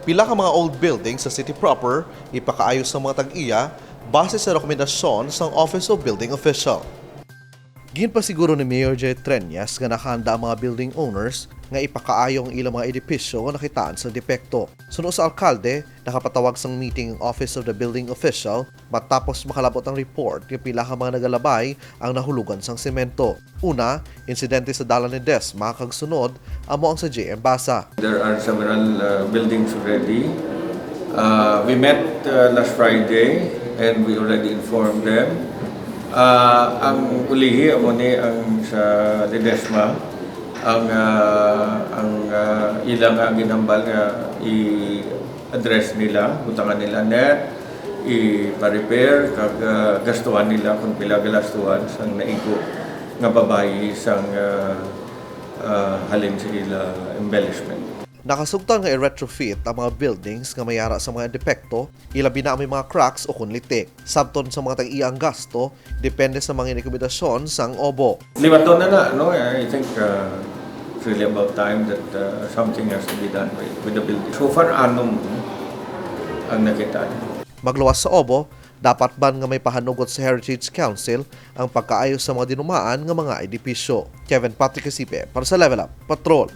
Pila ka mga old buildings sa city proper ipakaayos ng mga tag-iya base sa rekomendasyon sa Office of Building Official. Ginpasiguro ni Mayor Jay Treñas nga nakahanda ang mga building owners nga ipakaayo ang ilang mga edipisyo nga nakitaan sa depekto. Suno sa alkalde, nakapatawag sang meeting ang Office of the Building Official matapos makalabot ang report nga pila ka mga nagalabay ang nahulugan sang semento. Una, insidente sa dalan ni Desma kag sunod amo ang sa JM Basa. There are several buildings already. We met last Friday and we already informed them. Ang ulihi amo ni ang sa Ledesma ang ilang ginambal nga i-address nila, utangan nila net, i-repair kag gastuhan nila kung pila galastuhan sang naigo nga babayi sang halin sa ila embellishment. Nakasugtan nga i-retrofit ang mga buildings nga mayara sa mga depekto, ilabi na may mga cracks o kunlitik. Sabton sa mga tag-iyang gasto, depende sa mga rekomendasyon sang OBO. Limaton na, no? I think it's really about time that something has to be done with the building. So far, anong ang nakita. Magluwas sa OBO, dapat ban nga may pahanugot sa Heritage Council ang pagkaayos sa mga dinumaan nga mga edipisyo. Kevin Patrick Casipe para sa Level Up Patrol.